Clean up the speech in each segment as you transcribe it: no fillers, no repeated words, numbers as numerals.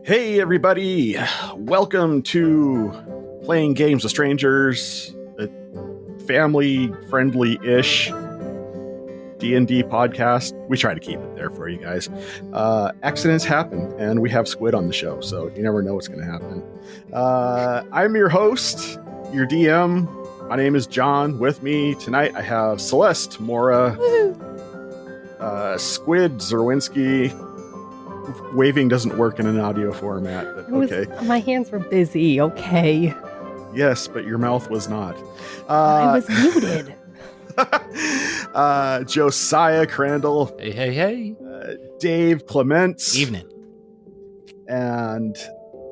Hey everybody, welcome to Playing Games with Strangers, a family-friendly-ish D&D podcast. We try to keep it there for you guys. Accidents happen, and we have Squid on the show, so you never know what's going to happen. I'm your host, your DM. My name is John. With me tonight I have Celeste, Mora, Squid, Zerwinski. Waving doesn't work in an audio format, but okay. My hands were busy, okay. Yes, but your mouth was not. I was muted. Josiah Crandall. Hey. Dave Clements. Evening. And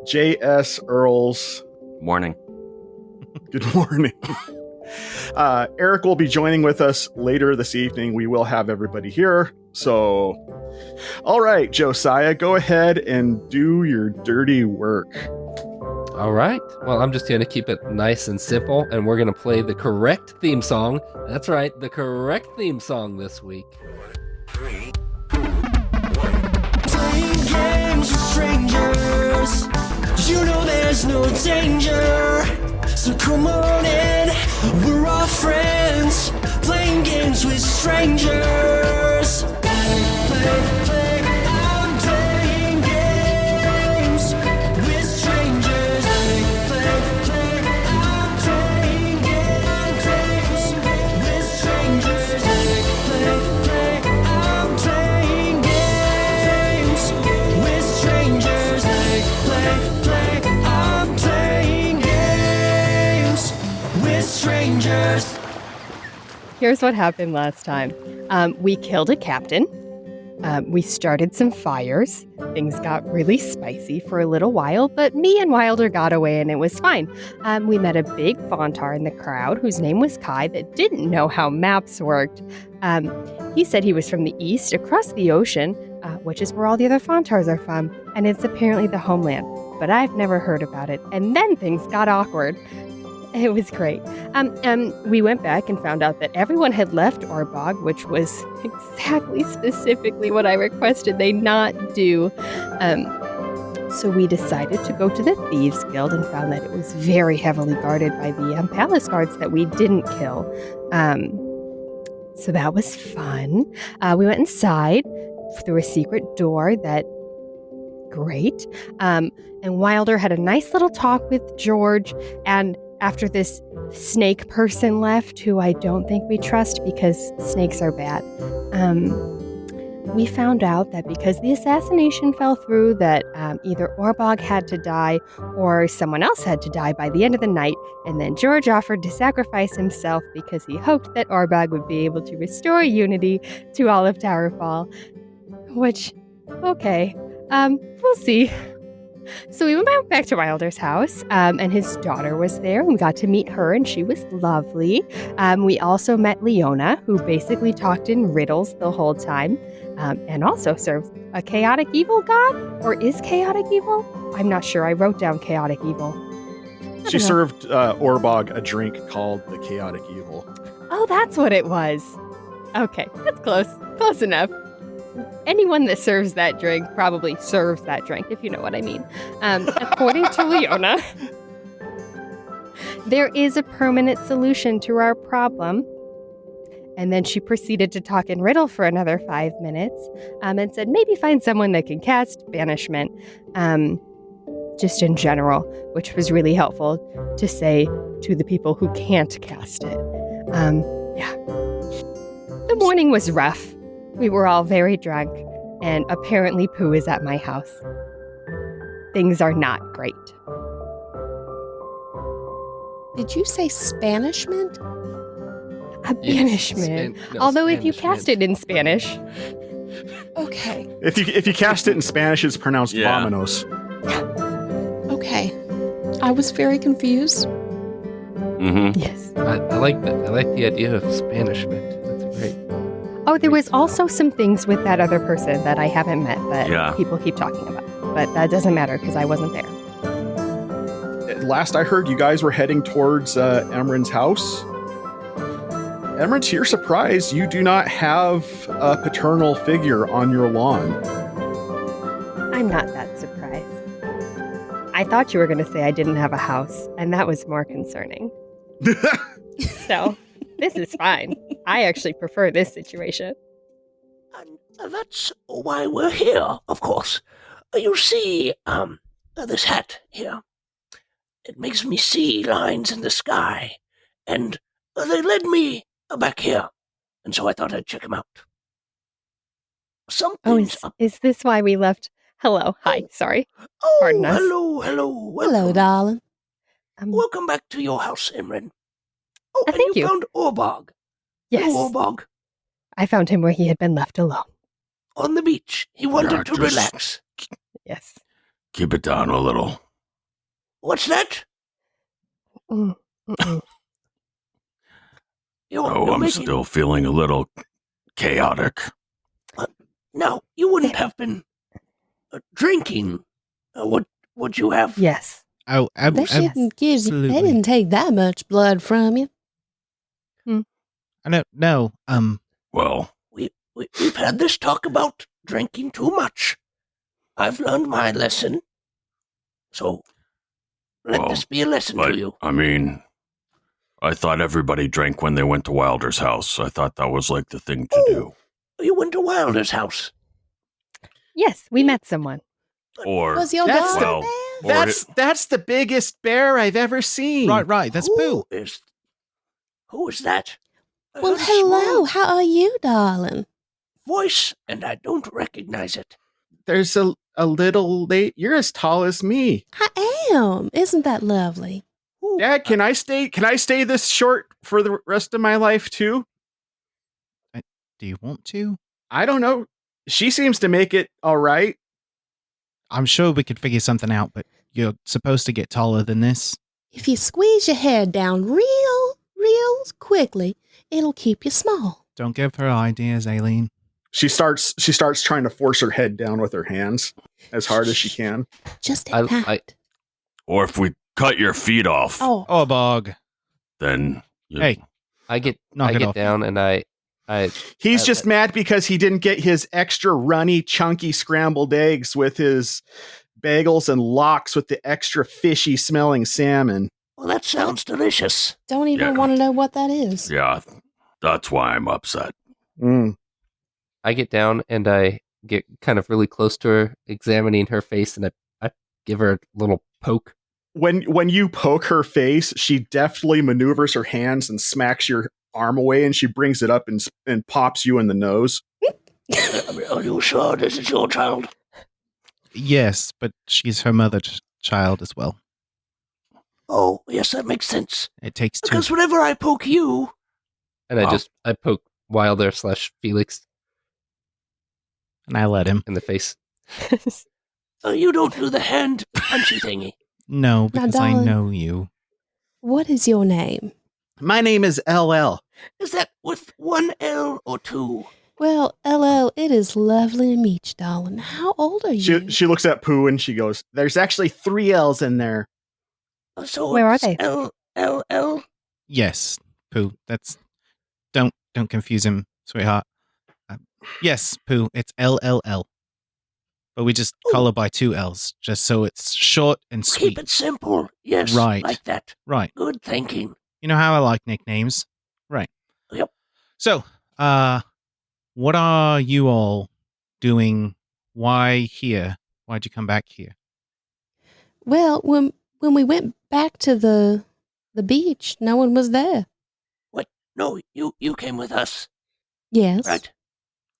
J.S. Earls. Morning. Good morning. Eric will be joining with us later this evening. We will have everybody here. So, all right, Josiah, go ahead and do your dirty work. All right. Well, I'm just going to keep it nice and simple, and we're going to play the correct theme song. That's right, the correct theme song this week. 3, 2, 1. Playing games with strangers. You know there's no danger. So come on in, we're all friends. Playing games with strangers. Play, I'm playing games with strangers. Play, I'm playing games with strangers. Play, I'm playing games with strangers. Play, I'm playing games with strangers. Here's what happened last time. We killed a captain. We started some fires. Things got really spicy for a little while, but me and Wilder got away and it was fine. We met a big Vontar in the crowd whose name was Kai that didn't know how maps worked. He said he was from the east across the ocean, which is where all the other Vontars are from, and it's apparently the homeland. But I've never heard about it, and then things got awkward. It was great. We went back and found out that everyone had left Orbog, which was exactly specifically what I requested they not do. So we decided to go to the Thieves Guild and found that it was very heavily guarded by the palace guards that we didn't kill. So that was fun. We went inside through a secret door that... Great. And Wilder had a nice little talk with George, and after this snake person left, who I don't think we trust because snakes are bad, we found out that because the assassination fell through, that either Orbog had to die or someone else had to die by the end of the night, and then George offered to sacrifice himself because he hoped that Orbog would be able to restore unity to all of Towerfall. Which, okay, we'll see. So we went back to Wilder's house, and his daughter was there, and we got to meet her, and she was lovely. We also met Leona, who basically talked in riddles the whole time, and also serves a chaotic evil god, or is chaotic evil? I'm not sure. I wrote down chaotic evil. She served Orbog a drink called the Chaotic Evil. Oh, that's what it was. Okay, that's close. Close enough. Anyone that serves that drink probably serves that drink, if you know what I mean. According to Leona, there is a permanent solution to our problem. And then she proceeded to talk in riddle for another 5 minutes, and said maybe find someone that can cast banishment, just in general, which was really helpful to say to the people who can't cast it. Yeah. The morning was rough. We were all very drunk, and apparently Pooh is at my house. Things are not great. Did you say Spanishment? A banishment. Although if you cast it in Spanish. Okay. If you cast it in Spanish, it's pronounced vámonos. Okay. I was very confused. Mm-hmm. Yes. I like that. I like the idea of Spanishment. That's great. Oh, there was also some things with that other person that I haven't met, but people keep talking about. But that doesn't matter because I wasn't there. Last I heard, you guys were heading towards Emran's house. Emran, to your surprise, you do not have a paternal figure on your lawn. I'm not that surprised. I thought you were going to say I didn't have a house, and that was more concerning. So, this is fine. I actually prefer this situation. And that's why we're here, of course. You see, this hat here. It makes me see lines in the sky, and they led me back here, and so I thought I'd check them out. Oh, Something's up. is this why we left? Hello. Hi. Sorry. Oh, Pardon us. hello. Hello, Welcome. darling. Welcome back to your house, Imran. Oh, and thank you. found Orbog. Yes. Hello, Orbog. I found him where he had been left alone. On the beach. He wanted to just- relax. Yes. Keep it down a little. What's that? Mm-mm. You're I'm making... still feeling a little chaotic. Now, you wouldn't have been drinking. What would you have? Yes. They They absolutely. didn't take that much blood from you. I don't know. Well, We've had this talk about drinking too much. I've learned my lesson. So, let Well, this be a lesson but, to you. I mean, I thought everybody drank when they went to Wilder's house. I thought that was like the thing to do. You went to Wilder's house. Yes, we met someone. Or, Was your That's daughter well, there? or That's the biggest bear I've ever seen. Right. That's Boo. Who is that? I Well, heard a hello. small How are you, darling? voice, and I don't recognize it. There's a little late. You're as tall as me. I am. Isn't that lovely? Who? Dad, can I stay this short for the rest of my life too? Do you want to? I don't know. She seems to make it all right. I'm sure we could figure something out, but you're supposed to get taller than this. If you squeeze your head down real quickly, it'll keep you small. Don't give her ideas, Aelin. She starts trying to force her head down with her hands as hard as she can. Just I- at that. or if we cut your feet off, Oh, Bog. then you, Hey, I get knock it off. down and I He's just mad because he didn't get his extra runny, chunky scrambled eggs with his bagels and lox with the extra fishy smelling salmon. Well, that sounds delicious. don't even Yeah. want to know what that is. yeah, that's why I'm upset. Mm. I get down and I get kind of really close to her, examining her face, and I give her a little poke. When you poke her face, she deftly maneuvers her hands and smacks your arm away, and she brings it up and pops you in the nose. Are you sure this is your child? Yes, but she's her mother's child as well. Oh, yes, that makes sense. It takes two. Because whenever I poke you, And Wow. I poke Wilder / Felix And I let him. in the face. you don't do the hand punchy thingy. No, Now, because I darling. know you. What is your name? My name is LL. Is that with one L or two? Well, LL, it is lovely to meet you, darling. How old are you? She looks at Pooh and she goes, There's actually 3 L's in there. So Where are it's they? L. Yes, Pooh. That's don't confuse him, sweetheart. Yes, Pooh. It's LLL. But we just Ooh. call her by 2 L's, just so it's short and sweet. Keep it simple. Yes, Right. like that. Right. Good thinking. You know how I like nicknames. Right. Yep. So, what are you all doing? Why here? Why'd you come back here? Well, when we went back to the beach, no one was there. What? No, you came with us, Yes. right?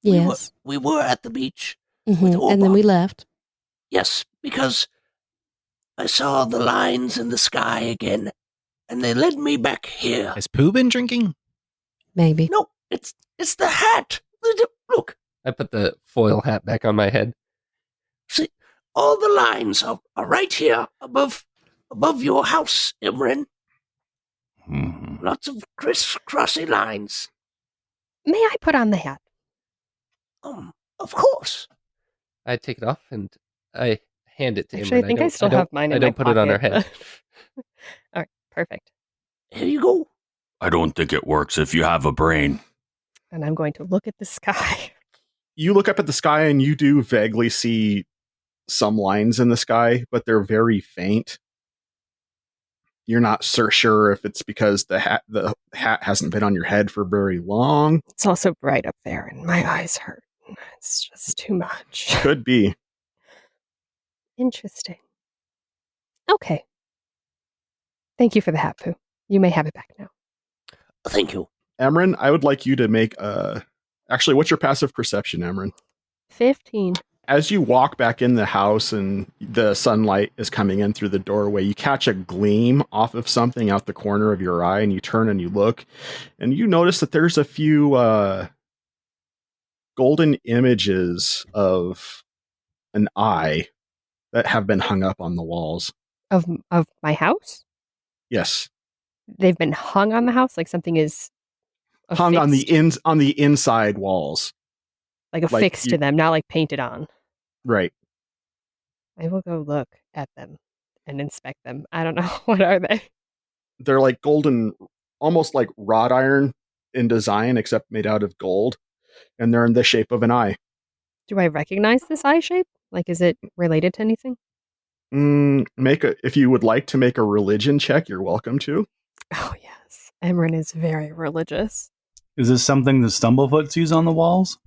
Yes. We were at the beach. Mhm. with And then we Orbog. left. Yes, because I saw the lines in the sky again, and they led me back here. Has Pooh been drinking? Maybe. No, it's the hat. Look, I put the foil hat back on my head. see, all the lines are right here above your house, Imran. Mhm. Lots of crisscrossy lines. May I put on the hat? Of course. I take it off and I hand it to him. Actually, I think I still have mine in I don't my put it on her pocket, head. but- All right, perfect. Here you go. I don't think it works if you have a brain. And I'm going to look at the sky. You look up at the sky and you do vaguely see some lines in the sky, but they're very faint. You're not sure if it's because the hat hasn't been on your head for very long. It's also bright up there, and my eyes hurt. It's just too much. Could be. Interesting. Okay. Thank you for the hat, Pooh. You may have it back now. Thank you. Emran, I would like you to make actually, what's your passive perception, Emran? 15. As you walk back in the house and the sunlight is coming in through the doorway, you catch a gleam off of something out the corner of your eye, and you turn and you look, and you notice that there's a few golden images of an eye that have been hung up on the walls. Of my house? Yes. They've been hung on the house? Like something is hung on affixed? on the inside walls. Like affixed to them, not like painted on. Right. I will go look at them and inspect them. I don't know. What are they? They're like golden, almost like wrought iron in design, except made out of gold. And they're in the shape of an eye. Do I recognize this eye shape? Like, is it related to anything? If you would like to make a religion check, you're welcome to. Oh, yes. Emran is very religious. Is this something the Stumblefoots use on the walls?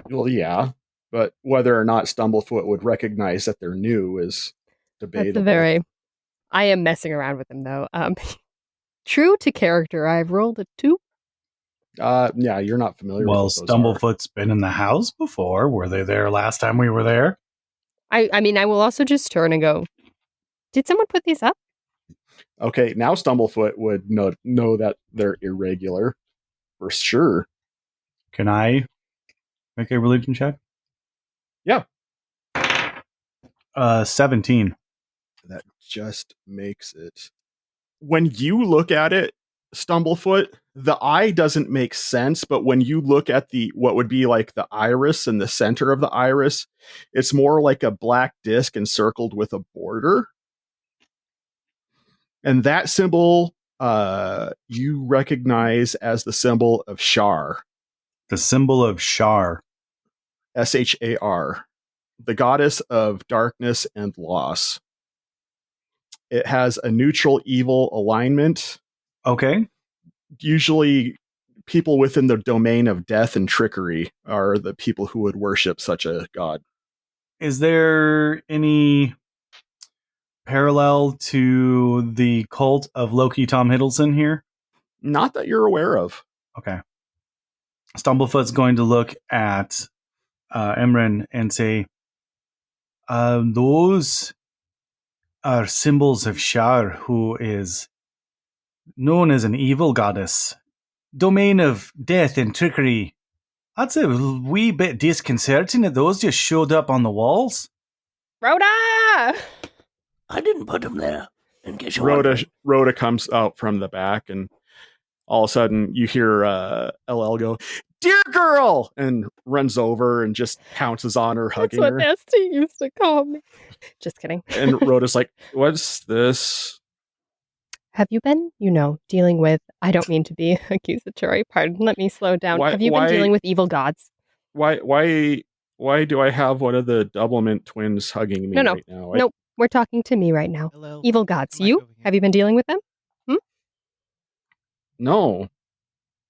Well, yeah. But whether or not Stumblefoot would recognize that they're new is debatable. I am messing around with them, though. True to character, I've rolled a 2. Yeah, you're not familiar with those. Stumblefoot's been in the house before. Were they there last time we were there? I mean, I will also just turn and go, did someone put these up? Okay, now Stumblefoot would know that they're irregular. For sure. Can I make a religion check? Yeah. 17. That just makes it. When you look at it, Stumblefoot, the eye doesn't make sense, but when you look at what would be like the iris and the center of the iris, it's more like a black disc encircled with a border. And that symbol you recognize as the symbol of Shar. The symbol of Shar. Shar. The goddess of darkness and loss. It has a neutral evil alignment. Okay. Usually people within the domain of death and trickery are the people who would worship such a god. Is there any parallel to the cult of Loki Tom Hiddleston here? Not that you're aware of. Okay. Stumblefoot's going to look at Emran and say, those are symbols of Shar, who is known as an evil goddess. Domain of death and trickery. That's a wee bit disconcerting that those just showed up on the walls. Rhoda! I didn't put them there. In case you're wondering. Rhoda comes out from the back, and all of a sudden you hear LL go, "Dear girl!" and runs over and just pounces on her, hugging her. That's what Nasty used to call me. Just kidding. And Rhoda's like, "What's this?" Have you been, dealing with, I don't mean to be accusatory, pardon, let me slow down. Have you been dealing with evil gods? Why do I have one of the Doublemint twins hugging me right now? Nope, we're talking to me right now. Hello. Evil gods, have you been dealing with them? No.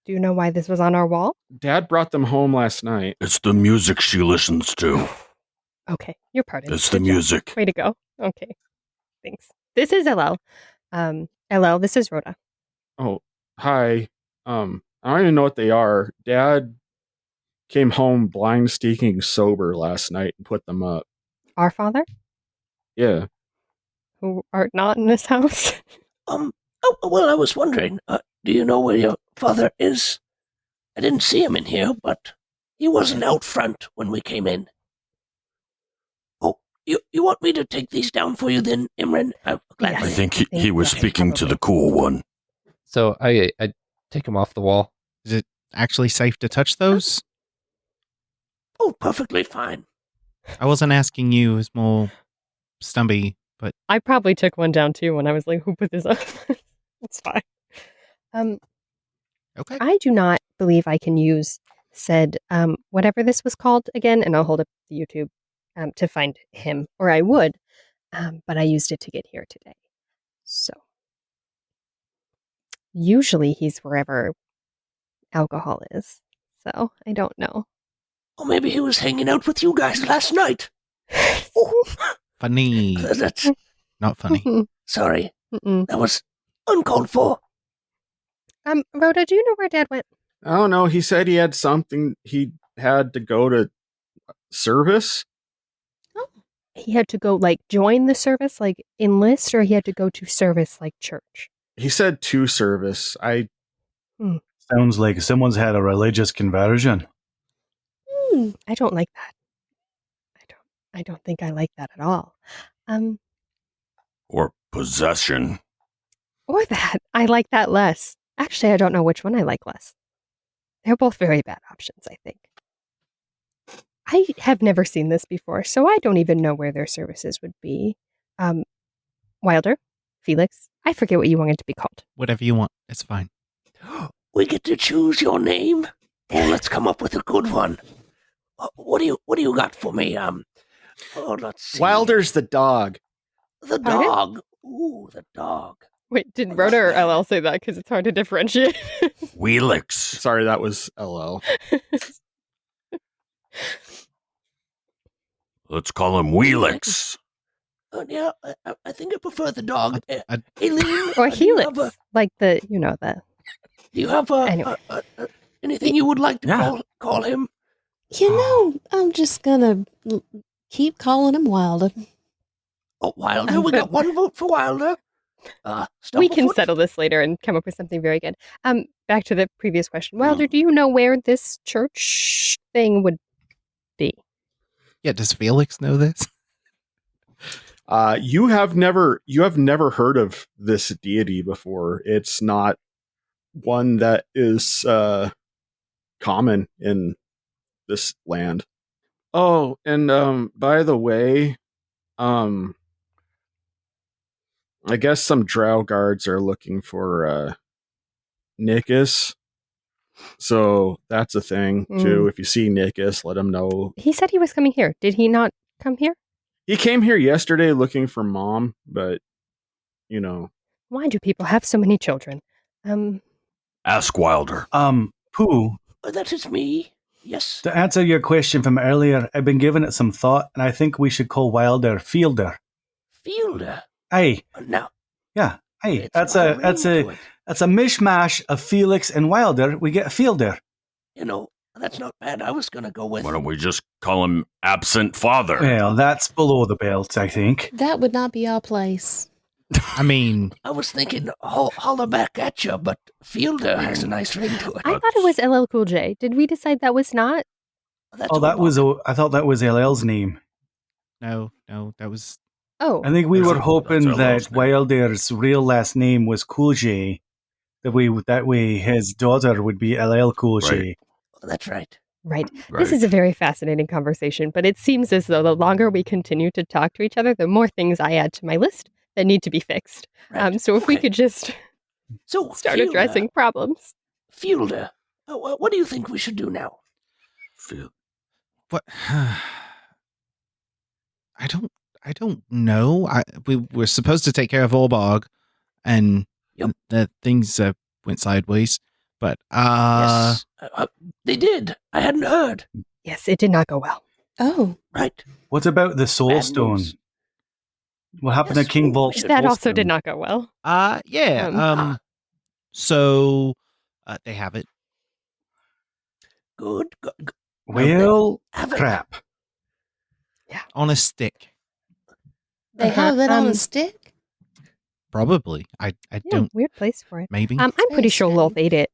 Do you know why this was on our wall? Dad brought them home last night. It's the music she listens to. Okay, you're pardoned. It's the music. Way to go. Okay, thanks. This is LL. LL, this is Rhoda. Oh, hi. I don't even know what they are. Dad came home blind sneaking sober last night and put them up. Our father? Yeah. Who are not in this house? Oh, well, I was wondering, do you know where your father is? I didn't see him in here, but he wasn't out front when we came in. Oh, you want me to take these down for you then, Imran? I'm glad. I think he was speaking to the cool one. So I take them off the wall. Is it actually safe to touch those? Oh, perfectly fine. I wasn't asking you, it's more Stumby, but I probably took one down too when I was like, who put this up? It's fine. okay. I do not believe I can use said, whatever this was called again, and I'll hold up the YouTube to find him, or I would, but I used it to get here today. So usually he's wherever alcohol is. So I don't know. Or maybe he was hanging out with you guys last night. Oh, Funny. that's Not funny. sorry. Mm-mm. That was uncalled for. Rhoda, do you know where Dad went? I don't know. He said he had something. He had to go to service. He had to go, like, join the service, like, enlist, or he had to go to service, like, church? He said to service. Sounds like someone's had a religious conversion. I don't like that. I don't think I like that at all. Or possession. Or that. I like that less. Actually, I don't know which one I like less. They're both very bad options, I think. I have never seen this before, so I don't even know where their services would be. Wilder? Felix? I forget what you wanted to be called. Whatever you want. It's fine. We get to choose your name. Oh, let's come up with a good one. What do you got for me? Let's see. Wilder's the dog. The Pardon? dog. Ooh, the dog. Wait, did Rhoda or LL say that? Because it's hard to differentiate. Wheelix. Sorry, that was LL. Let's call him Wheelix. Yeah, I think I prefer the dog. I- Aelin, Or do you have Helix. Like the, the... Do you have Anyway. anything you would like to Yeah. call him? I'm just gonna keep calling him Wilder. Oh, Wilder. We got one vote for Wilder. We can Stumblefoot. settle this later and come up with something very good. Back to the previous question. Wilder, do you know where this church thing would be? Yeah, does Felix know this? You have never heard of this deity before. It's not one that is common in this land. Oh, and by the way, I guess some drow guards are looking for Nickus. So that's a thing too. If you see Nickus, let him know. He said he was coming here. Did he not come here? He came here yesterday looking for Mom, but Why do people have so many children? Ask Wilder. Pooh, That is me. Yes. to answer your question from earlier, I've been giving it some thought, and I think we should call Wilder Fielder. Fielder. Aye, Now, yeah, aye. it's That's got a ring that's to a it. that's a mishmash of Felix and Wilder. We get a Fielder. That's not bad. I was gonna go with. Why don't we just call him Absent Father? Well, that's below the belt, I think. That would not be our place. I mean, I was thinking holler back at you, but Fielder has a nice ring to it. I thought it was LL Cool J. Did we decide that was not? That's Oh, that what- was I thought that was LL's name. no, that was Oh, I think we That's were a- hoping that's LL's that name. Wilder's real last name was Cool J. That way his daughter would be LL Cool J. Right. That's right. right. Right. This is a very fascinating conversation, but it seems as though the longer we continue to talk to each other, the more things I add to my list that need to be fixed. Right. So if we Okay. could just So start Fielder, addressing problems. Fielder. What do you think we should do now? what I don't know. We were supposed to take care of Orbog, and Yep. the things went sideways. But Yes. They did. I hadn't heard. Yes, it did not go well. Oh, Right. What about the Soul Bad Stone? news. What happened Yes, to King we Valt? should- That Soul also did Stone? not go well. yeah. So they have it. Good. Well, Have it. crap. On a stick, they Uh-huh, have it on a um, stick? probably. I Yeah, don't. weird place for it. Maybe I'm pretty sure Very Lolth ate it.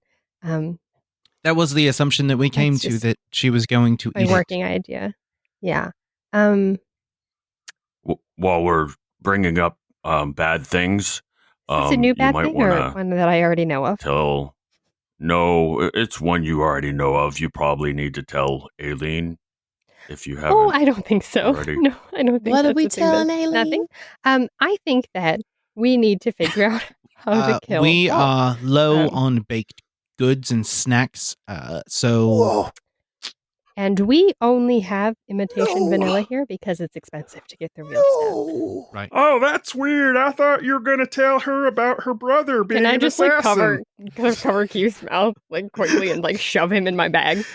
that was the assumption that we came That's to, just that she was going to a eat working it. idea. Yeah. While we're bringing up bad things, Is it a new you bad might thing want or to one that I already know of? tell. No, it's one you already know of. You probably need to tell Aelin if you haven't. Oh, I don't think so. already. No, I don't think What are that's we the thing that- telling Aelin? Nothing. I think that we need to figure out how to kill. We Walt. are low Um, on baked goods and snacks, so Whoa. And we only have imitation No. vanilla here because it's expensive to get the real stuff. No. Right. Oh, that's weird. I thought you were going to tell her about her brother being Can I an just like assassin. cover Keith's mouth like quickly and like shove him in my bag?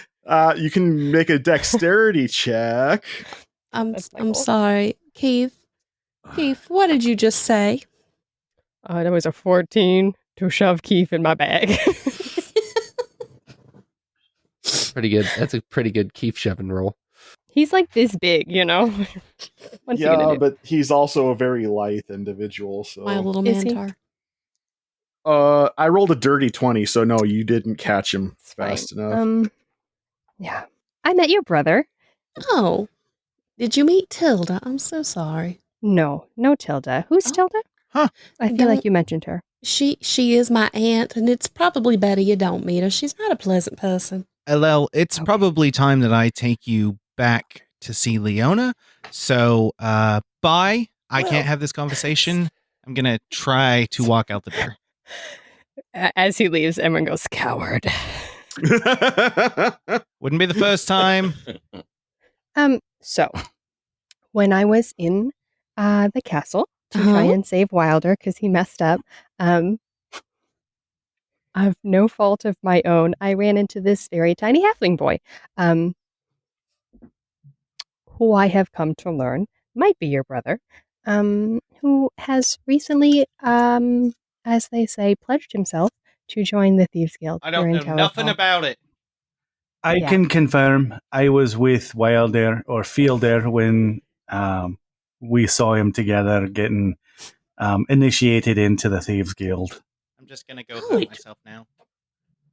You can make a dexterity check. That's my I'm goal. sorry, Keith. Keith, what did you just say? That was a 14 to shove Keith in my bag. Pretty good. That's a pretty good Keith shoving roll. He's like this big, you know? What's he gonna do? But he's also a very lithe individual. So My little Is he? mantar. I rolled a dirty 20, so no, you didn't catch him It's fast fine. enough. Yeah. I met your brother. Oh, did you meet Tilda? I'm so sorry. No Tilda. Who's Oh. Tilda? Huh. I feel Don't- like you mentioned her. She is my aunt, and it's probably better you don't meet her. She's not a pleasant person. LL, it's Okay. probably time that I take you back to see Leona. So, bye. I Well- can't have this conversation. I'm going to try to walk out the door. As he leaves, everyone goes, coward. Wouldn't be the first time. So when I was in the castle to try Uh-huh. and save Wilder because he messed up, of no fault of my own, I ran into this very tiny halfling boy, who I have come to learn might be your brother, who has recently, as they say, pledged himself to join the Thieves Guild. I don't here know in nothing Towerfall. about it. I Yeah. can confirm I was with Wilder or Fielder when we saw him together getting initiated into the Thieves Guild. I'm just going to go Oh. hurt Wait. myself now.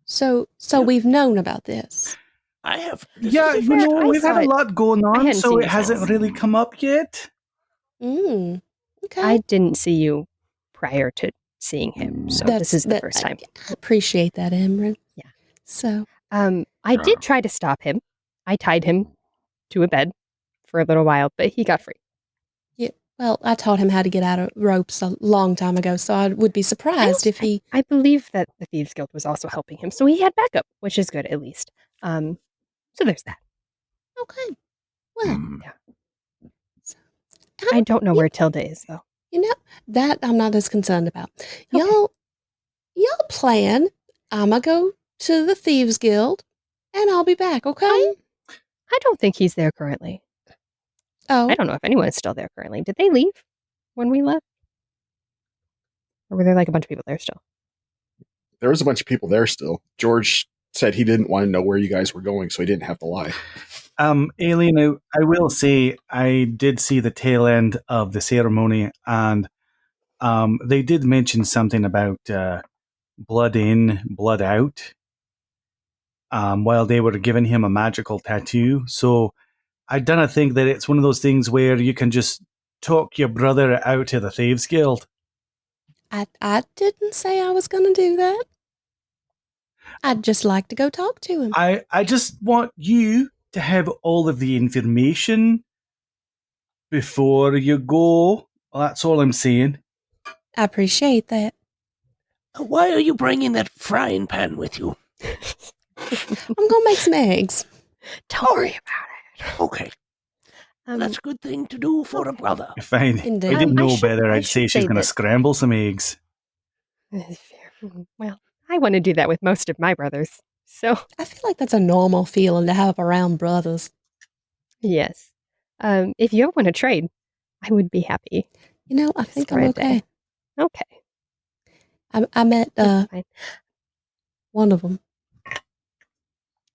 So we've known about this. I have. Yeah, is you fair, know, I we've had saw a it. lot going on, hadn't so seen it you hasn't since. really come up yet. Mm. Okay. I didn't see you prior to seeing him, so this is the first time. I appreciate that, Emran. Yeah. So, I did try to stop him. I tied him to a bed for a little while, but he got free. well, I taught him how to get out of ropes a long time ago, so I would be surprised if he. I believe that the Thieves Guild was also helping him, so he had backup, which is good at least. So there's that. Okay. Well, I don't know where Tilda is though. you know that I'm not as concerned about. Y'all plan. I'ma go to the Thieves Guild, and I'll be back. Okay. I don't think he's there currently. Oh, I don't know if anyone is still there currently. Did they leave when we left? Or were there like a bunch of people there still? There was a bunch of people there still. George said he didn't want to know where you guys were going, so he didn't have to lie. Aelin, I will say I did see the tail end of the ceremony, and they did mention something about blood in, blood out, while they were giving him a magical tattoo. So I don't think that it's one of those things where you can just talk your brother out to the Thieves Guild. I didn't say I was going to do that. I'd just like to go talk to him. I just want you to have all of the information before you go. That's all I'm saying. I appreciate that. Why are you bringing that frying pan with you? I'm gonna make some eggs. Don't worry about it. Okay, that's a good thing to do for a brother. Fine. Indeed. If I didn't I know should- better, I I'd say should she's say going to that- scramble some eggs. Well, I want to do that with most of my brothers. So, I feel like that's a normal feeling to have around brothers. yes. If you ever want to trade, I would be happy. You know, I think For I'm a okay. day. Okay. I met That's fine. one of them.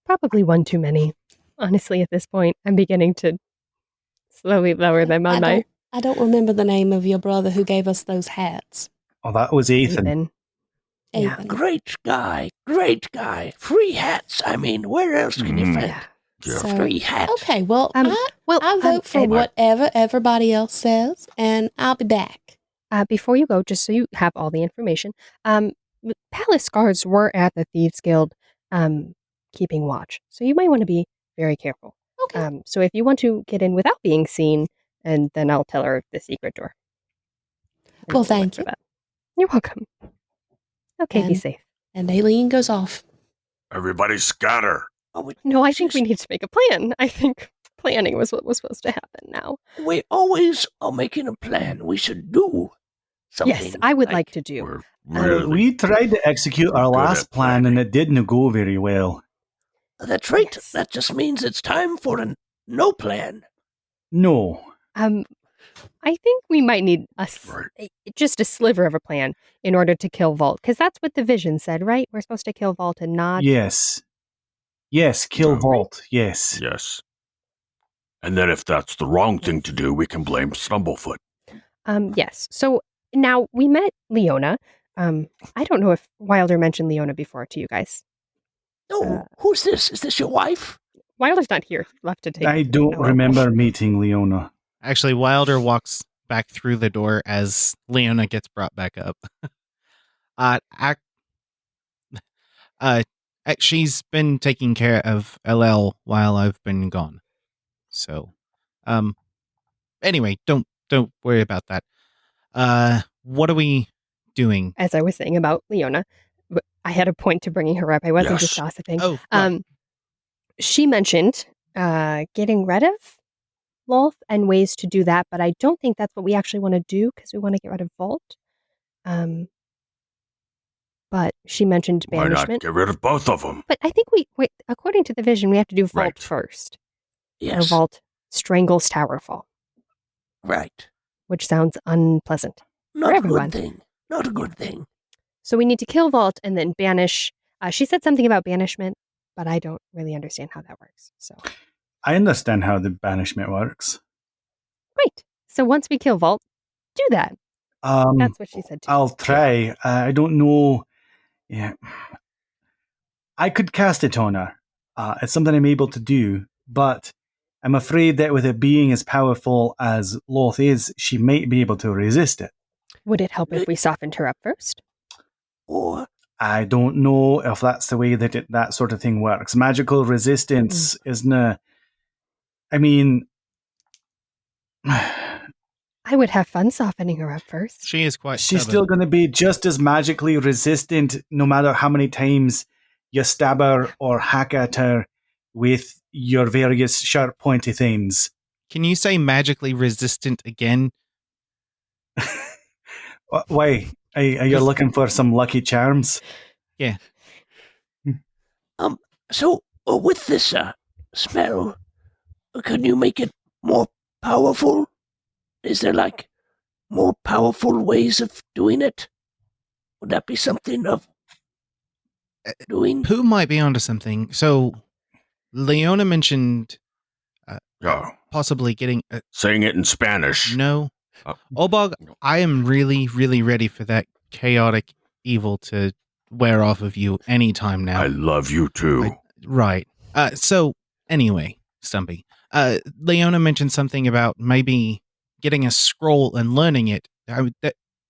Probably one too many. Honestly, at this point, I'm beginning to slowly lower them on my I don't remember the name of your brother who gave us those hats. Oh, that was Ethan. Ethan. Yeah. Ethan. Great guy. Free hats. I mean, where else can you find Yeah. So- free hats? Okay, well, Well, I vote for anyway, whatever everybody else says, and I'll be back. before you go, just so you have all the information, palace guards were at the Thieves Guild keeping watch. So you might want to be very careful. Okay. So if you want to get in without being seen, and then I'll tell her the secret door. And Well, good luck thank for you. that. You're welcome. Okay, be And- safe. And Aelin goes off. Everybody scatter. No, I think we need to make a plan. I think planning was what was supposed to happen now. We always are making a plan. We should do something. Yes, I would like to do. We're really We tried to execute our good last at plan and planning. it didn't go very well. That's right. Yes. That just means it's time for no plan. No. I think we might need Right. just a sliver of a plan in order to kill Valt, because that's what the vision said, right? We're supposed to kill Valt and not. Yes. Yes, kill No. Vault. Yes. Yes. And then if that's the wrong thing to do, we can blame Stumblefoot. Yes. So now we met Leona. I don't know if Wilder mentioned Leona before to you guys. Oh, who's this? Is this your wife? Wilder's not here. He left to take. I don't Noah. remember meeting Leona. Actually, Wilder walks back through the door as Leona gets brought back up. She's been taking care of LL while I've been gone. So, anyway, don't worry about that. What are we doing? As I was saying about Leona, I had a point to bringing her up. I wasn't just Yes. gossiping. Oh, right. She mentioned getting rid of Lolth and ways to do that, but I don't think that's what we actually want to do because we want to get rid of Valt. But she mentioned Why not banishment. get rid of both of them? But I think we according to the vision, we have to do Valt Right. first. Yes. Or Valt strangles Towerfall, Right. which sounds unpleasant. Not a everyone. good thing. Not a good thing. So we need to kill Valt and then banish. She said something about banishment, but I don't really understand how that works. So I understand how the banishment works. great. So once we kill Valt, do that. That's what she said too. I'll try. I don't know. Yeah. I could cast it on her. It's something I'm able to do, but I'm afraid that with it being as powerful as Lolth is, she might be able to resist it. Would it help if we softened her up first? Or I don't know if that's the way that that sort of thing works. Magical resistance isn't a... I mean... I would have fun softening her up first. She is quite She's stubborn. still going to be just as magically resistant no matter how many times you stab her or hack at her with your various sharp pointy things. Can you say magically resistant again? Why? Are you looking for some lucky charms? Yeah. so with this spell, can you make it more powerful? Is there like more powerful ways of doing it? Would that be something of doing? Pooh might be onto something. So, Leona mentioned Oh, possibly getting... saying it in Spanish. no. Oh. Obog, I am really, really ready for that chaotic evil to wear off of you anytime now. I love you too. Right. So, anyway, Stumpy. Leona mentioned something about maybe getting a scroll and learning it.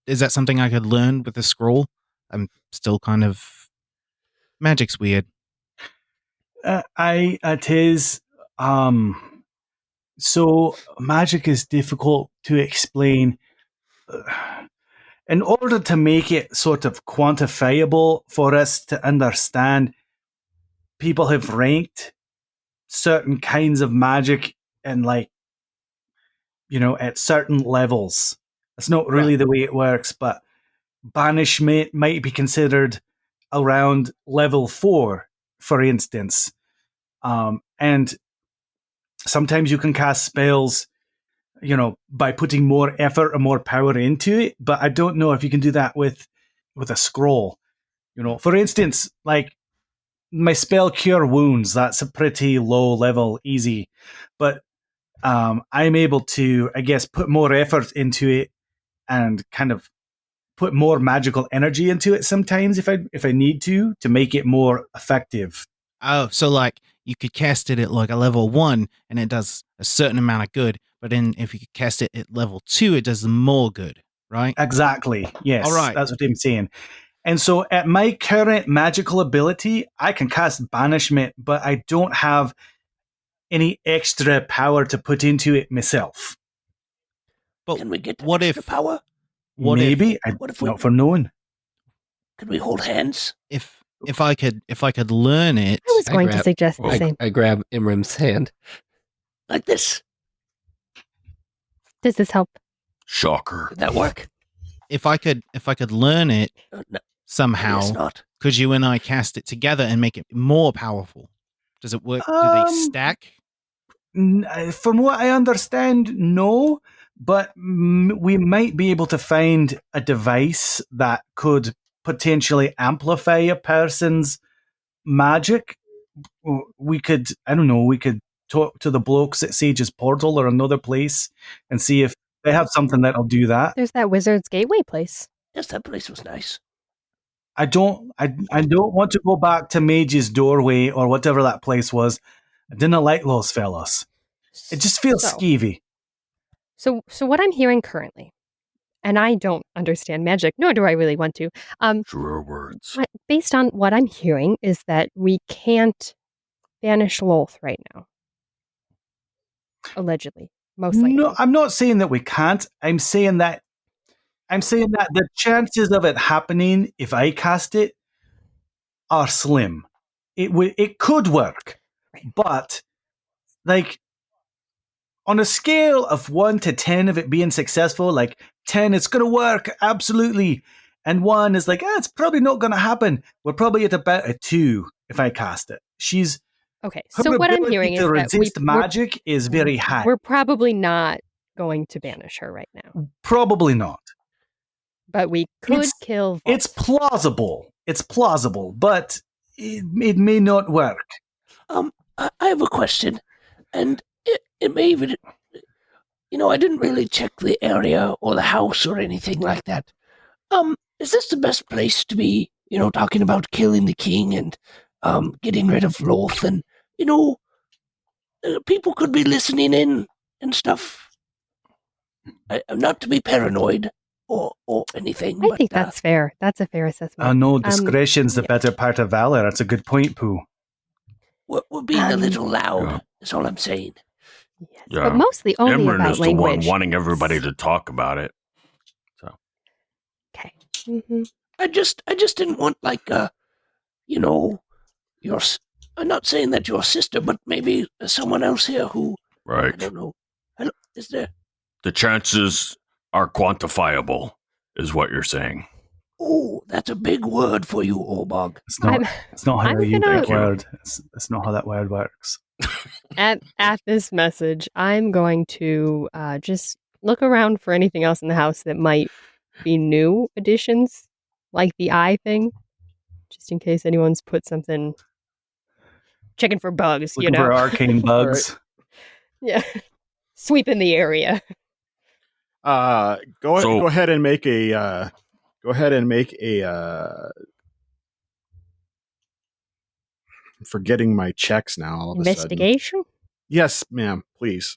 Is that something I could learn with a scroll? I'm still kind of... Magic's weird. It is. So magic is difficult to explain. In order to make it sort of quantifiable for us to understand, people have ranked certain kinds of magic in at certain levels. That's not really the way it works, but banishment might be considered around level 4, for instance. And sometimes you can cast spells, by putting more effort or more power into it, but I don't know if you can do that with a scroll. For instance, like my spell Cure Wounds, that's a pretty low level, easy, but I'm able to, I guess, put more effort into it and kind of put more magical energy into it sometimes if I need to make it more effective. Oh, so like you could cast it at like a level 1 and it does a certain amount of good, but then if you could cast it at level 2, it does more good, right? Exactly. Yes. All right. That's what I'm saying. And so at my current magical ability, I can cast banishment, but I don't have any extra power to put into it myself. But Can we get what extra if power? Maybe. What if we- Not for knowing. Could we hold hands? if if I could learn it. I was going to suggest the same. I grab Imrim's hand. Like this. Does this help? Shocker. Did that work? If I could learn it No, somehow, it's not. could you and I cast it together and make it more powerful? Does it work? Do they stack? From what I understand, no. But we might be able to find a device that could potentially amplify a person's magic. We could, I don't know, we could talk to the blokes at Sage's Portal or another place and see if they have something that'll do that. There's that Wizard's Gateway place. Yes, that place was nice. I don't want to go back to Mage's Doorway or whatever that place was. I didn't like those fellas. It just feels skeevy. So what I'm hearing currently, and I don't understand magic, nor do I really want to. Truer words. Based on what I'm hearing, is that we can't banish Lolth right now. Allegedly, most likely. No, I'm not saying that we can't. I'm saying that the chances of it happening if I cast it are slim. It could work, but like on a scale of 1 to 10 of it being successful, like 10, it's going to work absolutely, and 1 is like, it's probably not going to happen. We're probably at about a 2 if I cast it. She's okay. So what I'm hearing is that resist magic is very high. We're probably not going to banish her right now. Probably not. But we could kill Valt. It's plausible. It's plausible, but it may not work. I have a question, and it may even, I didn't really check the area or the house or anything like that. Is this the best place to be, talking about killing the king and getting rid of Lolth, and, people could be listening in and stuff. Not to be paranoid or anything. I think that's fair. That's a fair assessment. I know discretion's the better part of valor. That's a good point, Pooh. We're being a little loud, is all I'm saying. Yes, but mostly only Imran about is language. the one wanting everybody to talk about it. So. Okay. Mm-hmm. I just didn't want, your... I'm not saying that your sister, but maybe someone else here who... Right. I don't know. Is there... The chances are quantifiable, is what you're saying. Oh, that's a big word for you, Orbog. It's not how you use that word. It's not how that word works. At this message, I'm going to just look around for anything else in the house that might be new additions, like the eye thing, just in case anyone's put something. Checking for bugs, Looking for arcane bugs. Right. Yeah, sweeping the area. Go ahead and make a. I'm forgetting my checks now. All of Investigation? A sudden. Yes, ma'am. Please.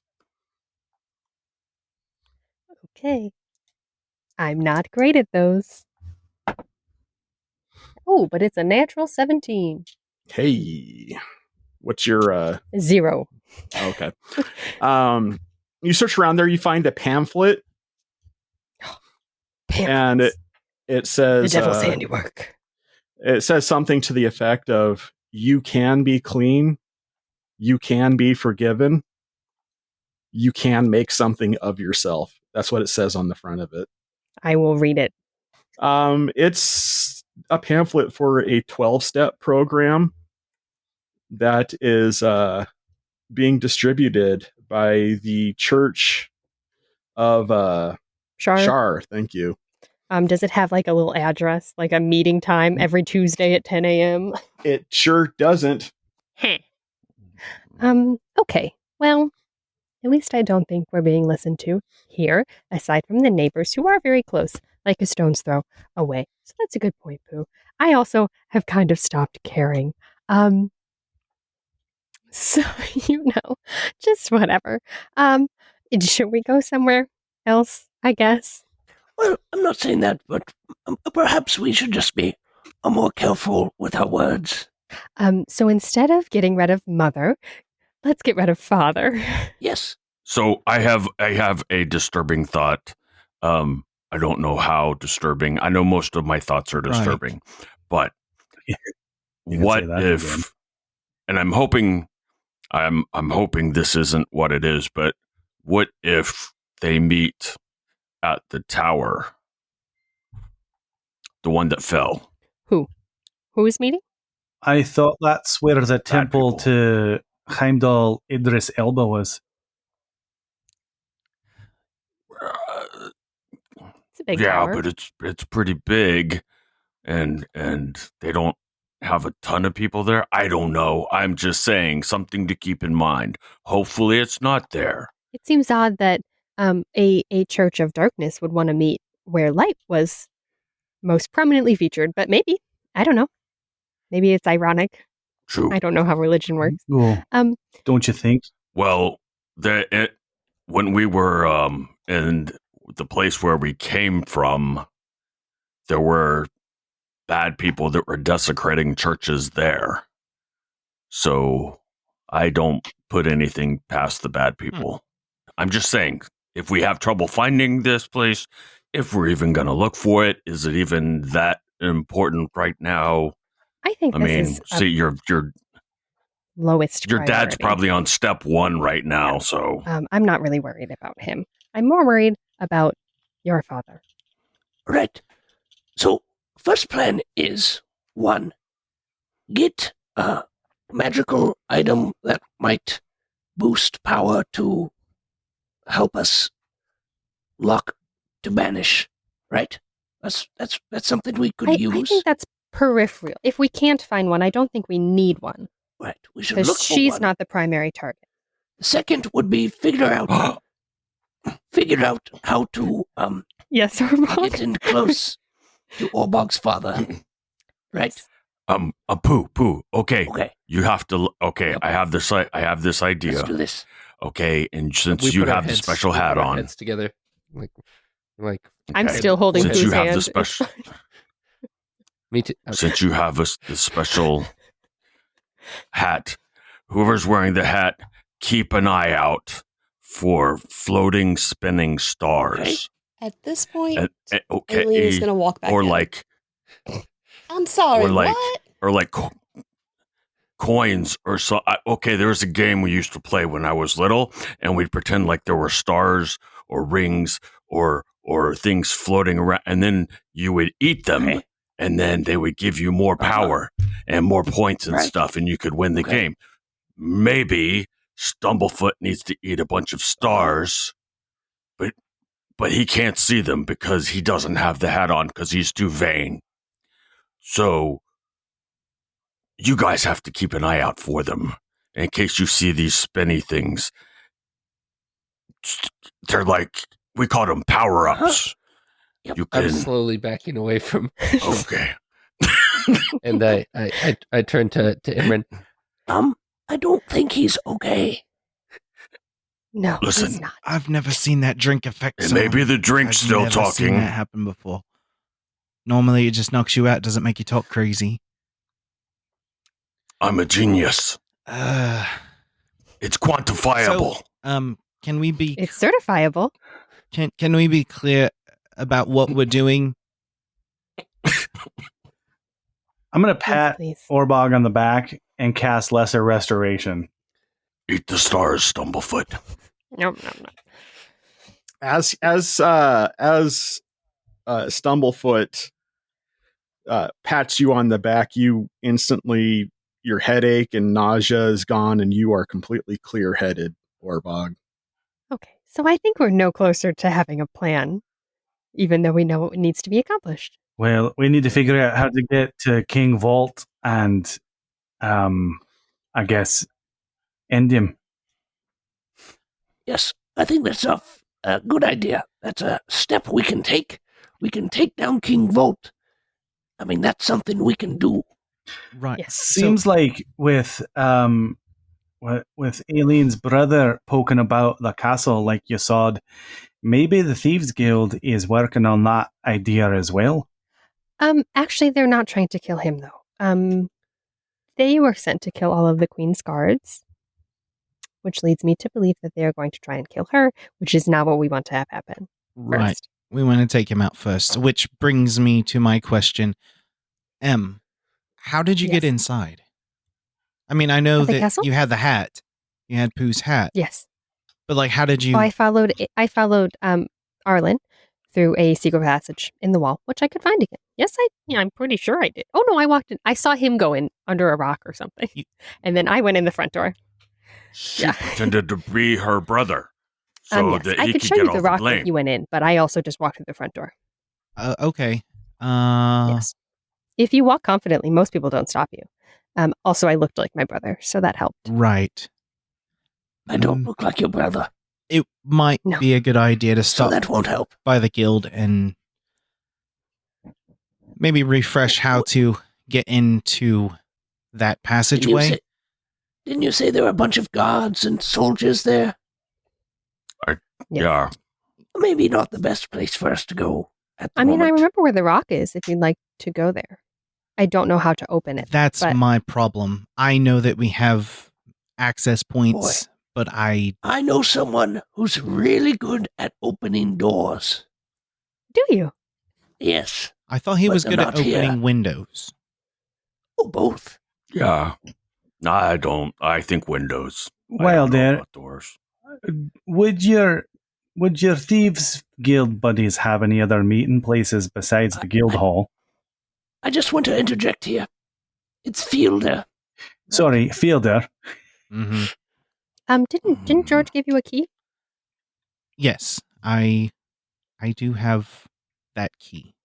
Okay. I'm not great at those. Oh, but it's a natural 17. Hey, what's your 0? Okay. You search around there. You find a pamphlet, and it says the devil's handiwork. It says something to the effect of, "You can be clean, you can be forgiven, you can make something of yourself." That's what it says on the front of it. I will read it. It's a pamphlet for a 12-step program that is being distributed by the Church of Shar. Thank you. Does it have like a little address, like a meeting time every Tuesday at 10 a.m.? It sure doesn't. Okay. Well, at least I don't think we're being listened to here, aside from the neighbors who are very close, like a stone's throw away. So that's a good point, Pooh. I also have kind of stopped caring. So, just whatever. Should we go somewhere else, I guess? Well, I'm not saying that, but perhaps we should just be more careful with our words. So instead of getting rid of Mother, let's get rid of Father. Yes. So I have a disturbing thought. I don't know how disturbing. I know most of my thoughts are disturbing, but You can what say that if? again. And I'm hoping this isn't what it is, but what if they meet at the tower, the one that fell? Who is meeting? I thought that's where the temple people. to Heimdall Idris Elba was. It's a big Yeah, tower. but it's pretty big, and they don't have a ton of people there. I don't know. I'm just saying something to keep in mind. Hopefully, it's not there. It seems odd that a church of darkness would want to meet where light was most prominently featured, but maybe. I don't know. Maybe it's ironic. True. I don't know how religion works. Oh, don't you think? Well, when we were in the place where we came from, there were bad people that were desecrating churches there. So I don't put anything past the bad people. I'm just saying, if we have trouble finding this place, if we're even going to look for it, is it even that important right now? I think I this mean, is see, your lowest dad's priority. probably on step 1 right now, so I'm not really worried about him. I'm more worried about your father. Right. So, first plan is 1, get a magical item that might boost power to help us lock to banish. Right? That's something we could use. I think that's peripheral. If we can't find one, I don't think we need one. Right. We should look Because for she's one. not the primary target. The second would be figure out how to Yes, Orbog. get in close to Orbog's father. Right? Pooh. Okay. Okay. You have to. Okay, Yep. I have this idea. Let's do this. Okay, and since We you put our have the heads- special we put hat our on, heads together, like I'm Okay. still holding Since Pooh's you have the hand. special, me too. Okay. since you have the special hat, whoever's wearing the hat, keep an eye out for floating, spinning stars. At this point, Okay, Aelin is going to walk back or in. like, I'm sorry, or like, what? or like coins or so. Okay, there was a game we used to play when I was little, and we'd pretend like there were stars or rings or things floating around, and then you would eat them, Okay. and then they would give you more power and more points and Right. stuff, and you could win the Okay. game. Maybe Stumblefoot needs to eat a bunch of stars, but he can't see them because he doesn't have the hat on because he's too vain. So you guys have to keep an eye out for them in case you see these spinny things. They're like, we call them power-ups. Yep. You I'm can, slowly backing away from, okay. and I turn to Imran. I don't think he's okay. No, Listen, he's not. I've never seen that drink affect It someone. may be the drink's I've still never seen talking. that happen before. Normally, it just knocks you out, doesn't make you talk crazy. I'm a genius. Uh, It's quantifiable. Can we be It's certifiable. can we be clear about what we're doing? I'm going to Yes, pat please. Orbog on the back and cast Lesser Restoration. Eat the stars, Stumblefoot. No. As Stumblefoot pats you on the back, you instantly, your headache and nausea is gone, and you are completely clear-headed, Orbog. Okay, so I think we're no closer to having a plan, even though we know what needs to be accomplished. Well, we need to figure out how to get to King Valt and, I guess, end him. Yes, I think that's a good idea. That's a step we can take. We can take down King Valt. I mean, that's something we can do. Right. Yes. Seems like with Aelin's brother poking about the castle like you saw, maybe the Thieves Guild is working on that idea as well. Actually, they're not trying to kill him, though. They were sent to kill all of the Queen's guards, which leads me to believe that they are going to try and kill her, which is not what we want to have happen. Right. First. We want to take him out first, which brings me to my question. How did you get Yes. inside? I mean, I know At the that castle? you had the hat. You had Pooh's hat. Yes. But like, how did you? Oh, I followed Arlen through a secret passage in the wall, which I could find again. Yes, I'm pretty sure I did. Oh no, I walked in. I saw him go in under a rock or something, and then I went in the front door. She Yeah. pretended to be her brother, so Yes, that I he could could show get you all the the rock that blame. you went in, but I also just walked through the front door. Okay. Yes. If you walk confidently, most people don't stop you. Also, I looked like my brother, so that helped. Right. I don't look like your brother, It might No. be a good idea to so stop that won't help. by the guild and maybe refresh how to get into that passageway. Didn't you say there were a bunch of guards and soldiers there? Yes. Yeah. Maybe not the best place for us to go at the I mean, I moment. remember where the rock is if you'd like to go there. I don't know how to open it. That's but my problem. I know that we have access points, but I I know someone who's really good at opening doors. Do you? Yes. thought he But was they're good at not here. opening windows. Oh, both. Yeah. I don't. I think windows. I Well, don't know there, about doors. would your Thieves Guild buddies have any other meeting places besides the guild hall? I just want to interject here. It's Fielder. Sorry, Fielder. Mm-hmm. Didn't George give you a key? Yes, I do have that key.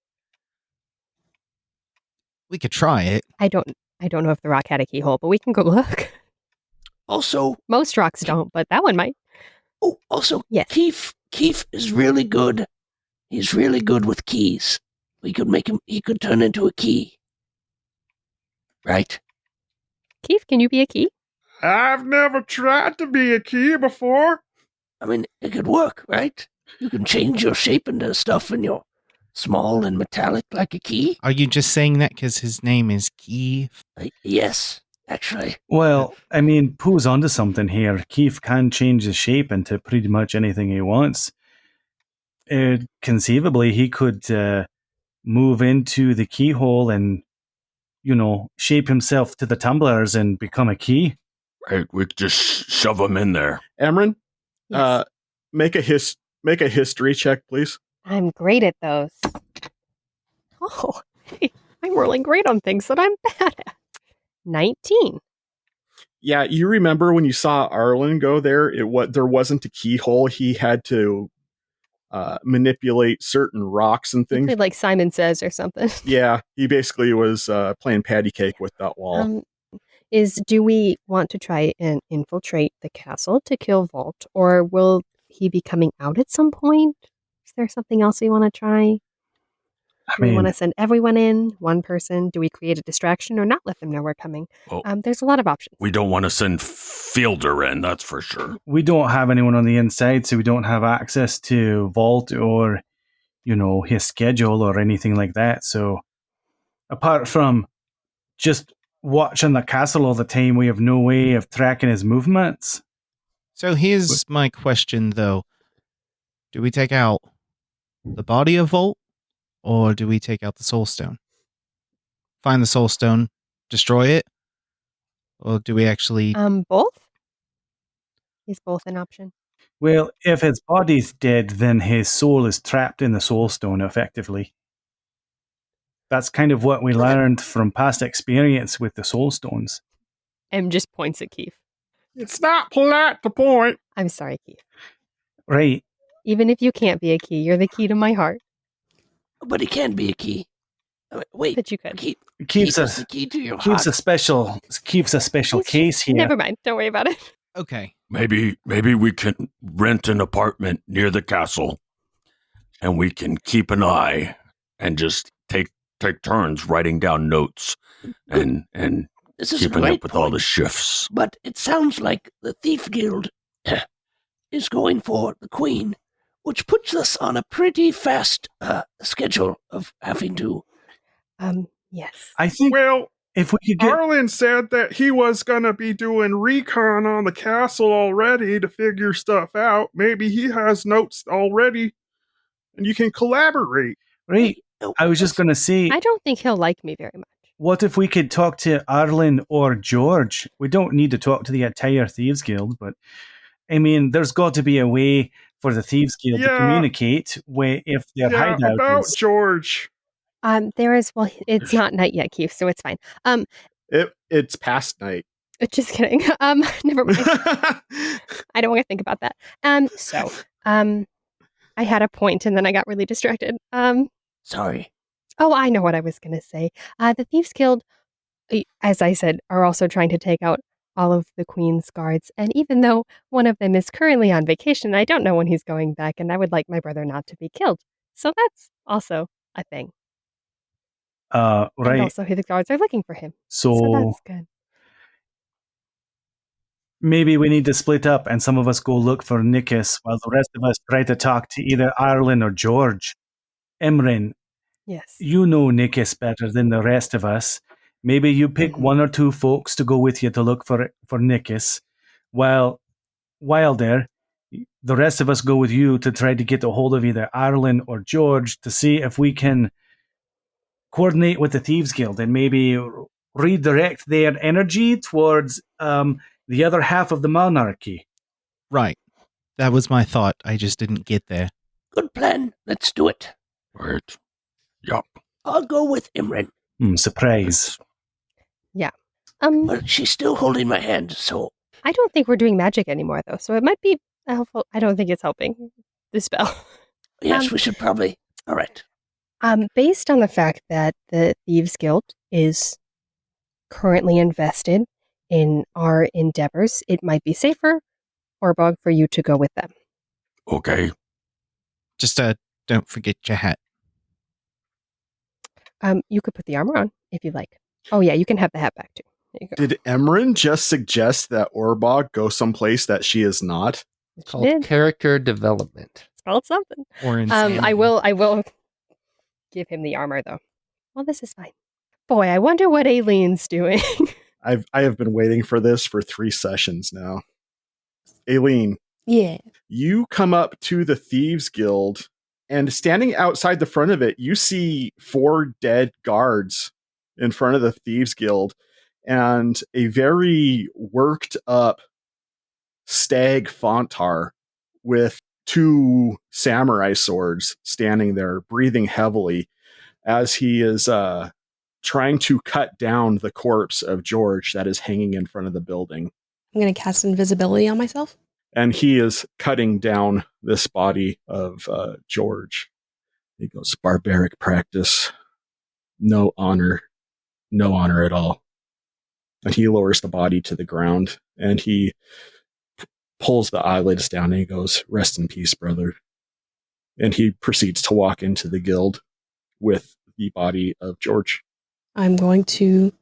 We could try it. I don't know if the rock had a keyhole, but we can go look. Also, Most rocks don't, but that one might. yes. Keith is really good. He's really good with keys. We could make him. He could turn into a key. Right? Keith, can you be a key? I've never tried to be a key before. I mean, it could work, right? You can change your shape into stuff, and you're small and metallic like a key. Are you just saying that because his name is Keith? Yes, actually. Well, I mean, Pooh's onto something here. Keith can change his shape into pretty much anything he wants. Conceivably, he could move into the keyhole and, shape himself to the tumblers and become a key. Right. We could just shove them in there. Emran, Yes. make a history check, please. I'm great at those. Oh, hey, I'm rolling great on things that I'm bad at. 19. Yeah, you remember when you saw Arlen go there? There wasn't a keyhole. He had to manipulate certain rocks and He things. played like Simon Says or something. Yeah, he basically was playing patty cake with that wall. Do we want to try and infiltrate the castle to kill Valt, or will he be coming out at some point? Is there something else we want to try? Do we want to send everyone in, one person? Do we create a distraction or not let them know we're coming? Well, There's a lot of options. we don't want to send Fielder in, that's for sure. We don't have anyone on the inside, so we don't have access to Vault or, his schedule or anything like that. So apart from just watching the castle all the time, we have no way of tracking his movements. So here's my question, though. Do we take out the body of Volt, or do we take out the Soul Stone? Find the Soul Stone, destroy it, or do we actually... Both? Is both an option? Well, if his body's dead, then his soul is trapped in the Soul Stone, effectively. That's kind of what we learned from past experience with the Soul Stones. M just points at Keith. It's not polite to point. I'm sorry, Keith. Right. Even if you can't be a key, you're the key to my heart. But he can be a key. Wait. But you could. Keeps the key to your keeps heart. a special case here. Never mind. Don't worry about it. Okay. Maybe we can rent an apartment near the castle, and we can keep an eye and just take turns writing down notes and This is a keeping great up with all point. the shifts. But it sounds like the Thief Guild is going for the Queen, which puts us on a pretty fast schedule of having to. Yes. I think if we could get... Arlen said that he was going to be doing recon on the castle already to figure stuff out. Maybe he has notes already and you can collaborate. Right. I was just going to say... I don't think he'll like me very much. What if we could talk to Aelin or George? We don't need to talk to the entire Thieves Guild, but I mean, there's got to be a way for the Thieves Guild to Yeah. communicate if their Yeah, hideout about is. George. There is, well, it's not night yet, Keith, so it's fine. It's past night. Just kidding. Never mind. I don't want to think about that. I had a point and then I got really distracted. Sorry. Oh, I know what I was going to say. The Thieves Guild, as I said, are also trying to take out all of the Queen's guards. And even though one of them is currently on vacation, I don't know when he's going back, and I would like my brother not to be killed. So that's also a thing. Right. And also the guards are looking for him. So that's good. Maybe we need to split up and some of us go look for Nikis while the rest of us try to talk to either Aelin or George. Imran, Yes. you know Nikis better than the rest of us. Maybe you pick one or two folks to go with you to look for Nikis, while there, the rest of us go with you to try to get a hold of either Aelin or George to see if we can coordinate with the Thieves Guild and maybe redirect their energy towards the other half of the monarchy. Right. That was my thought. I just didn't get there. Good plan. Let's do it. Right. Yup. I'll go with Imran. Surprise. Yeah. But she's still holding my hand, so... I don't think we're doing magic anymore, though, so it might be helpful. I don't think it's helping the spell. Yes, we should probably... All right. Based on the fact that the Thieves Guild is currently invested in our endeavors, it might be safer, Orbog, for you to go with them. Okay. Just don't forget your hat. You could put the armor on if you like. Oh yeah, you can have the hat back too. There you go. Did Emran just suggest that Orbog go someplace that she is not? It's called character development. It's called something. Or insanity. I will give him the armor though. Well, this is fine. Boy, I wonder what Aelin's doing. I have been waiting for this for 3 sessions now. Aelin. Yeah. You come up to the Thieves Guild, and standing outside the front of it, you see 4 dead guards in front of the Thieves Guild, and a very worked up stag Fontar with 2 samurai swords standing there, breathing heavily as he is trying to cut down the corpse of George that is hanging in front of the building. I'm going to cast invisibility on myself. And he is cutting down this body of George. He goes, barbaric practice. No honor at all. And he lowers the body to the ground, and he pulls the eyelids down, and he goes, rest in peace, brother. And he proceeds to walk into the guild with the body of George. I'm going to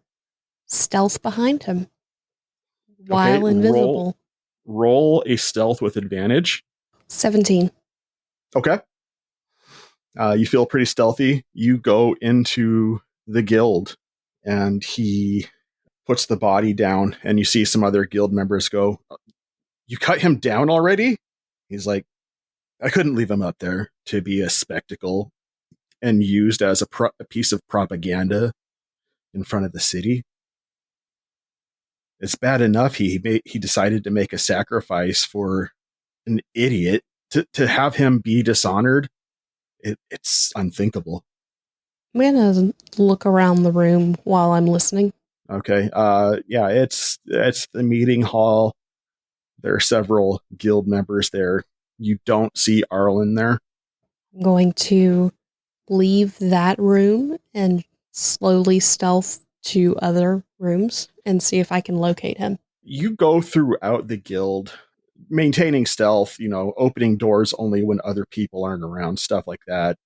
stealth behind him while invisible. Roll a stealth with advantage. 17. Okay. You feel pretty stealthy. You go into the guild, and he puts the body down, and you see some other guild members go, you cut him down already? He's like, I couldn't leave him up there to be a spectacle and used as a piece of propaganda in front of the city. It's bad enough he decided to make a sacrifice for an idiot. To have him be dishonored, it's unthinkable. I'm going to look around the room while I'm listening. Okay. Yeah, it's the meeting hall. There are several guild members there. You don't see Aelin there. I'm going to leave that room and slowly stealth to other rooms and see if I can locate him. You go throughout the guild, maintaining stealth, opening doors only when other people aren't around, stuff like that.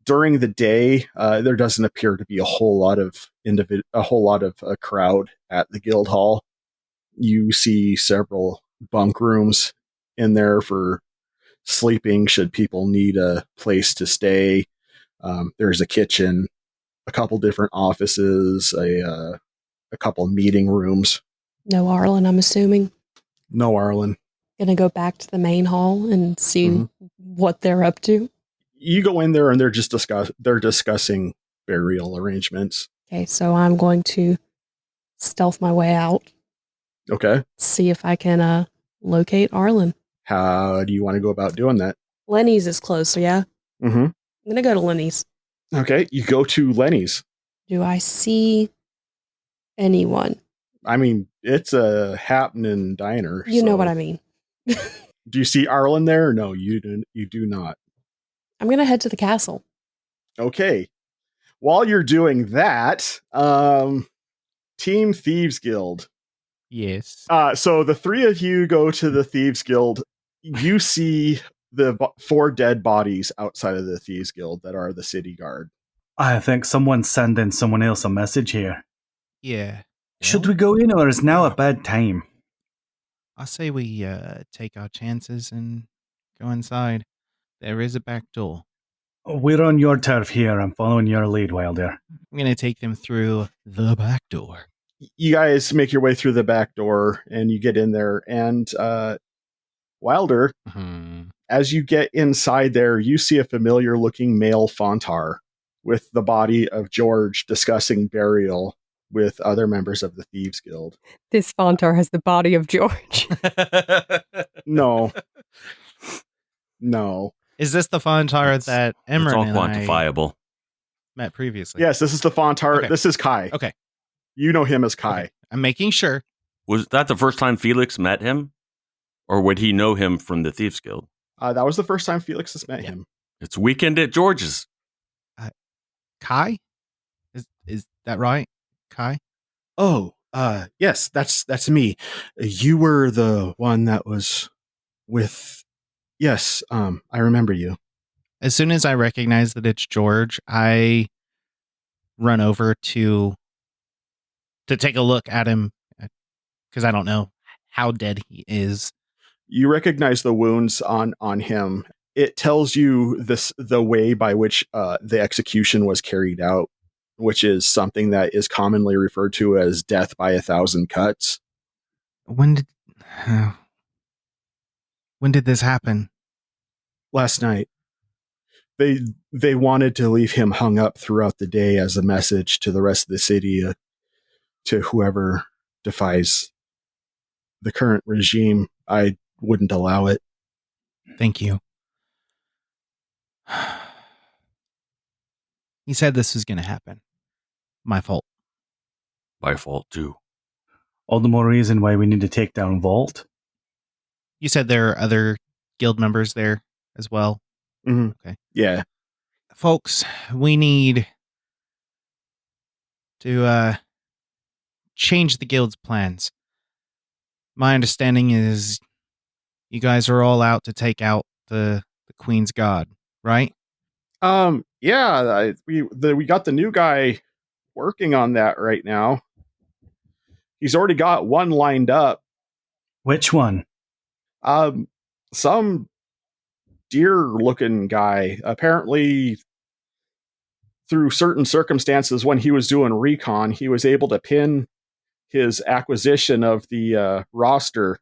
During the day, there doesn't appear to be a whole lot of a crowd at the guild hall. You see several bunk rooms in there for sleeping should people need a place to stay. There's a kitchen, a couple different offices, a couple meeting rooms. No Aelin, I'm assuming. No Aelin. Gonna go back to the main hall and see what they're up to. You go in there and they're just discussing burial arrangements. Okay, so I'm going to stealth my way out, Okay. see if I can locate Aelin. How do you want to go about doing that? Lenny's is close, so yeah. Mm-hmm. I'm going to go to Lenny's. Okay, you go to Lenny's. Do I see anyone? I mean, it's a happening diner. You know what I mean. Do you see Aelin there? No, you do not. I'm going to head to the castle. Okay. While you're doing that, Team Thieves Guild. Yes. So the three of you go to the Thieves Guild. You see the 4 dead bodies outside of the Thieves Guild that are the city guard. I think someone's sending someone else a message here. Yeah. Should we go in, or is now a bad time? I say we take our chances and go inside. There is a back door. We're on your turf here. I'm following your lead, Wilder. I'm going to take them through the back door. You guys make your way through the back door and you get in there, and Wilder, as you get inside there, you see a familiar looking male Fontar with the body of George discussing burial with other members of the Thieves Guild. This Fontar has the body of George. No. Is this the Fontar that It's all Emran and I quantifiable. met previously? Yes, this is the Fontar. Okay. This is Kai. Okay. You know him as Kai. Okay. I'm making sure. Was that the first time Felix met him? Or would he know him from the Thieves Guild? That was the first time Felix has met him. It's weekend at George's. Kai? Is that right? Kai? Oh, yes, that's me. You were the one that was with... Yes, I remember you. As soon as I recognize that it's George, I run over to take a look at him, because I don't know how dead he is. You recognize the wounds on him. It tells you the way by which the execution was carried out, which is something that is commonly referred to as death by 1,000 cuts. When did this happen? Last night. They wanted to leave him hung up throughout the day as a message to the rest of the city, to whoever defies the current regime. I wouldn't allow it. Thank you. He said this was going to happen. My fault. My fault, too. All the more reason why we need to take down Valt. You said there are other guild members there as well? Mm-hmm. Okay. Yeah. Folks, we need to change the guild's plans. My understanding is you guys are all out to take out the Queen's God, right? Yeah, we got the new guy working on that right now. He's already got one lined up. Which one? Some deer-looking guy. Apparently, through certain circumstances, when he was doing recon, he was able to pin his acquisition of the roster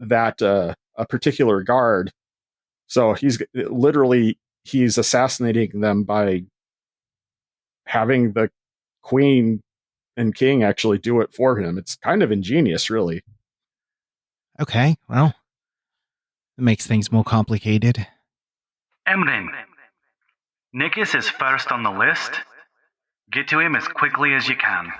that a particular guard. So he's assassinating them by having the queen and king actually do it for him. It's kind of ingenious, really. Okay, well, it makes things more complicated. Emran. Nikis is first on the list. Get to him as quickly as you can.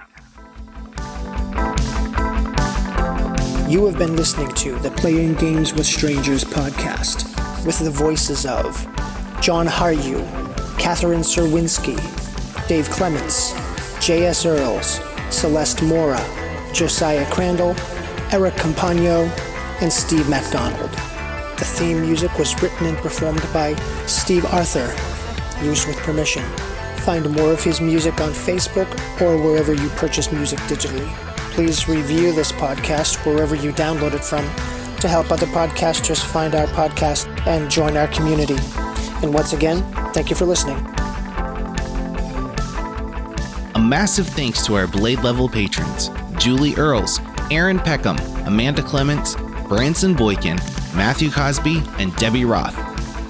You have been listening to the Playing Games with Strangers podcast with the voices of John Haryu, Catherine Serwinski, Dave Clements, J.S. Earls, Celeste Mora, Josiah Crandall, Eric Campagno, and Steve MacDonald. The theme music was written and performed by Steve Arthur, used with permission. Find more of his music on Facebook or wherever you purchase music digitally. Please review this podcast wherever you download it from to help other podcasters find our podcast and join our community. And once again, thank you for listening. A massive thanks to our Blade Level patrons, Julie Earls, Aaron Peckham, Amanda Clements, Branson Boykin, Matthew Cosby, and Debbie Roth.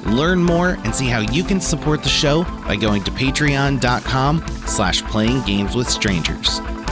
Learn more and see how you can support the show by going to patreon.com/playinggameswithstrangers.